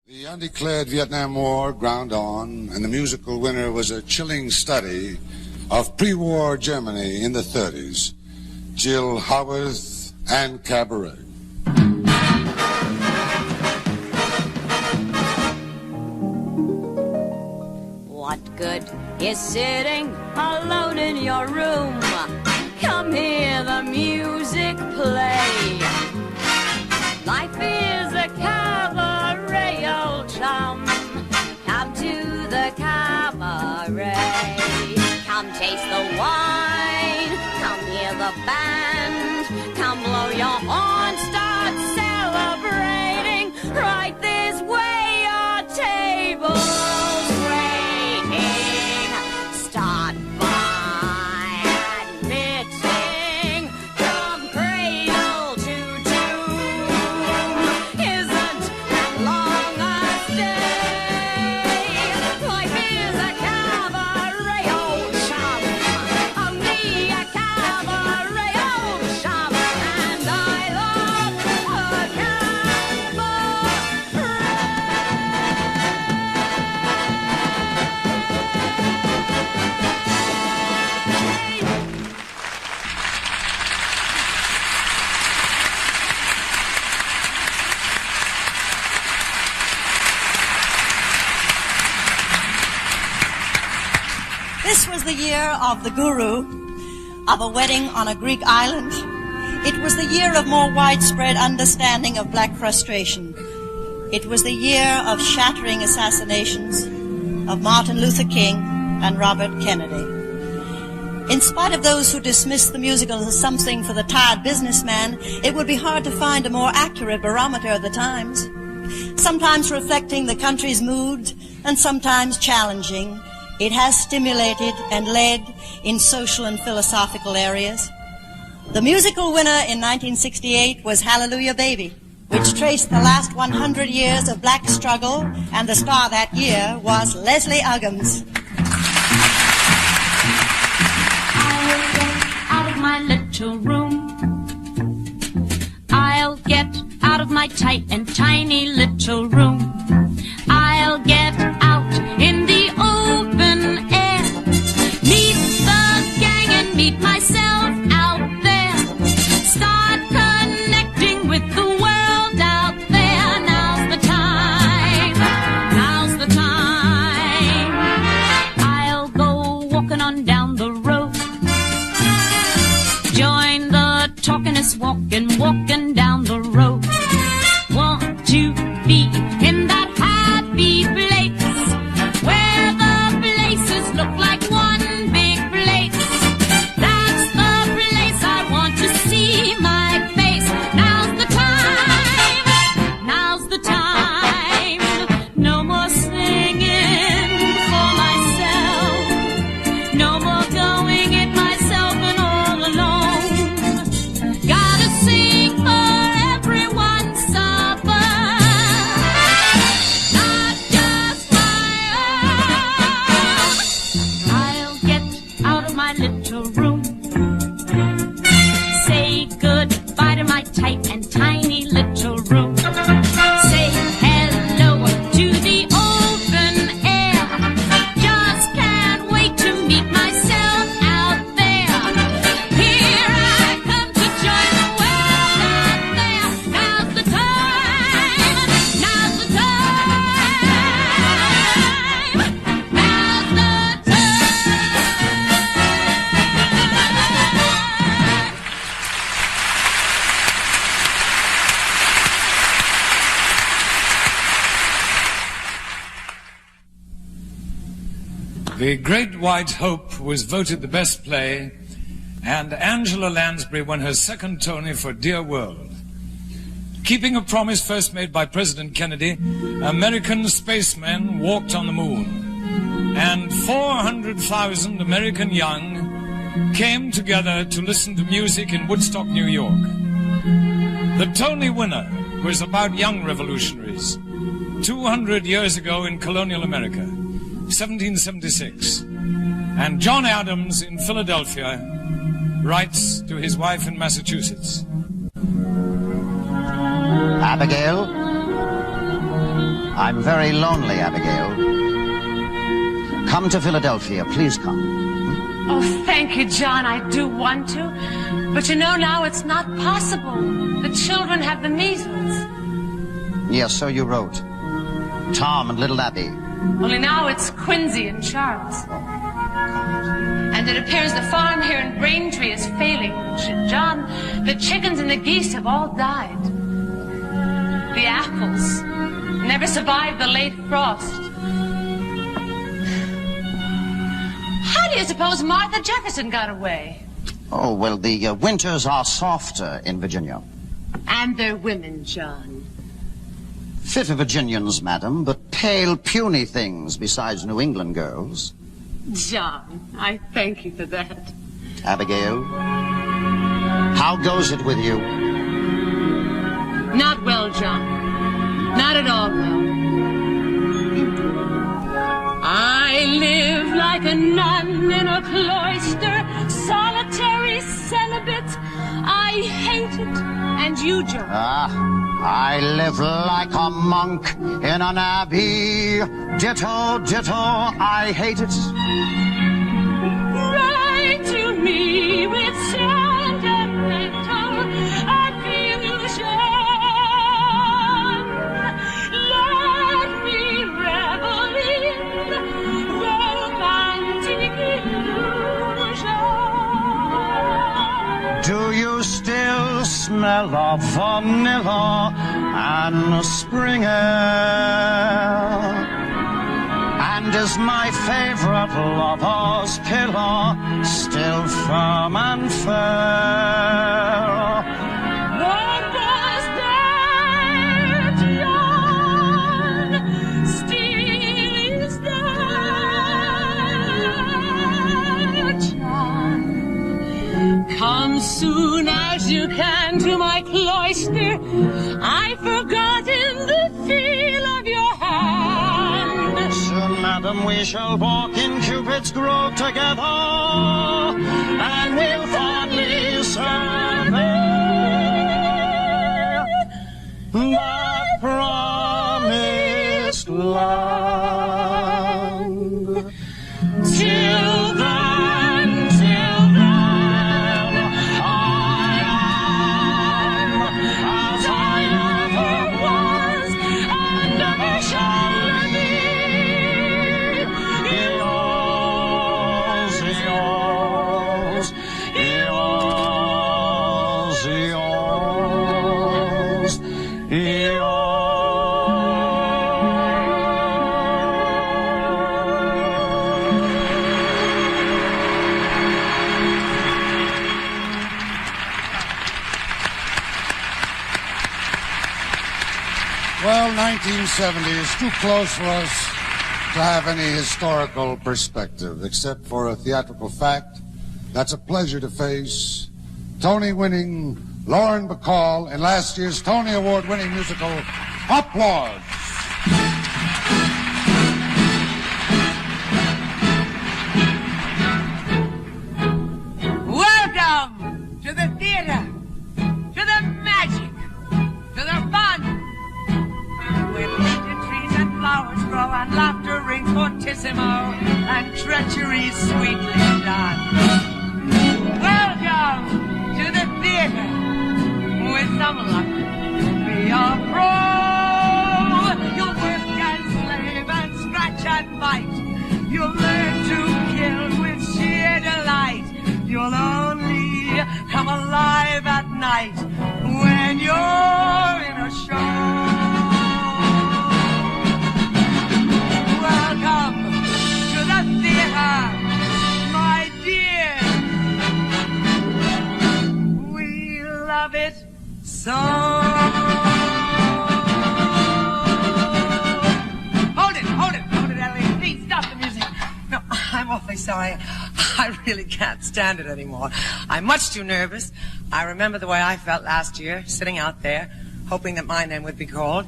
The undeclared Vietnam War ground on, and the musical winner was a chilling study of pre-war Germany in the 30s. Jill Haworth and Cabaret. What good is sitting alone in your room? Come hear the music play. Life is a cabaret, old chum. Come to the cabaret. Come taste the wine. Come hear the band. Come blow your horn. Start celebrating. Right this way, your table's waiting. Start by admitting from cradle to tomb isn't that long a stay. Life is a cabaret, old chum. Only a cabaret, old chum. And I love a This was the year of the guru, of a wedding on a Greek island. It was the year of more widespread understanding of black frustration. It was the year of shattering assassinations of Martin Luther King and Robert Kennedy. In spite of those who dismiss the musical as something for the tired businessman, it would be hard to find a more accurate barometer of the times. Sometimes reflecting the country's mood and sometimes challenging, it has stimulated and led in social and philosophical areas. The musical winner in 1968 was Hallelujah Baby, which traced the last 100 years of black struggle, and the star that year was Leslie Uggams. I'll get out of my little room. I'll get out of my tight and tiny little room. I'll get out in the open air, meet the gang and meet myself out there, start connecting with the world out there. Now's the time, now's the time. I'll go walking on down the road, join the talkingest walking down the road. Want to be in that happy place where the places look like one big place. That's the place I want to see my face. Now's the time, now's the time. No more singing for myself, no more going it myself and all alone. Gotta sing for everyone's supper, not just my own. I'll get out of my little room, say goodbye to my tight and tiny little room, say hello to the open air. Just can't wait to meet myself out there. Here I come to join the world out there. Now's the time, now's the time, now's the The Great White Hope was voted the best play, and Angela Lansbury won her second Tony for Dear World. Keeping a promise first made by President Kennedy, American spacemen walked on the moon, and 400,000 American young came together to listen to music in Woodstock, New York. The Tony winner was about young revolutionaries 200 years ago in colonial America, 1776. And John Adams in Philadelphia writes to his wife in Massachusetts. Abigail, I'm very lonely, Abigail. Come to Philadelphia. Please come. Oh, thank you, John. I do want to. But you know now it's not possible. The children have the measles. Yes, so you wrote. Tom and little Abby. Only now it's Quincy and Charles. And it appears the farm here in Braintree is failing. John, the chickens and the geese have all died. The apples never survived the late frost. How do you suppose Martha Jefferson got away? Oh, well, the winters are softer in Virginia. And they're women, John. Fit for Virginians, madam, but pale, puny things besides New England girls. John, I thank you for that. Abigail, how goes it with you? Not well, John. Not at all well. I live like a nun in a cloister, solitary celibate. I hate it. And you, John? I live like a monk in an abbey. Ditto, ditto, I hate it. Write to me with sentimental effusion. Let me revel in romantic illusion. Do you still smell of vanilla and spring air? And is my favorite lover's pillow still firm and fair? What was there, John? Still is there, John. Come soon as you can to my cloister. I've forgotten the feel of your hand. Soon, madam, we shall walk in Cupid's grove together, and we'll fondly survey that promised land. Till then, I am as I ever was and never shall be. Yours, yours, yours, yours, yours. Well, 1970 is too close for us to have any historical perspective, except for a theatrical fact that's a pleasure to face. Tony-winning Lauren Bacall in last year's Tony Award-winning musical, Applause. Welcome to the theater, to the magic, to the fun, where painted trees and flowers grow and laughter rings fortissimo and treachery sweetly done. Welcome to the theater, with some luck you'll be a pro. You'll work and slave and scratch and bite. You'll learn to kill with sheer delight. You'll only come alive at night when you're in a show. Welcome to the theater, my dear. We love it so. Hold it, Ellie. Please stop the music. No, I'm awfully sorry. I really can't stand it anymore. I'm much too nervous. I remember the way I felt last year, sitting out there, hoping that my name would be called.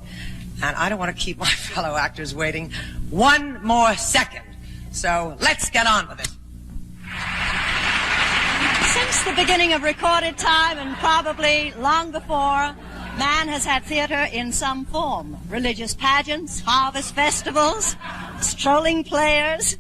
And I don't want to keep my fellow actors waiting one more second. So let's get on with it. Since the beginning of recorded time, and probably long before, Man has had theater in some form. Religious pageants, harvest festivals, strolling players.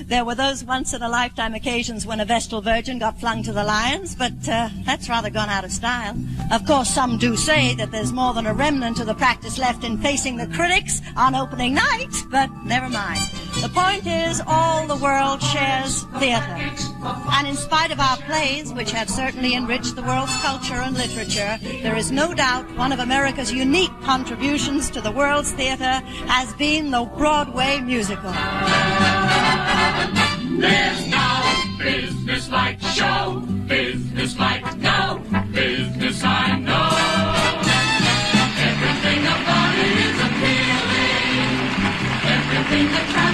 There were those once-in-a-lifetime occasions when a Vestal Virgin got flung to the lions, but that's rather gone out of style. Of course, some do say that there's more than a remnant of the practice left in facing the critics on opening night, but never mind. The point is, all the world shares theater. And in spite of our plays, which have certainly enriched the world's culture and literature, there is no doubt one of America's unique contributions to the world's theater has been the Broadway musical. There's no business-like show, business-like no business I know. Everything about it is appealing, everything that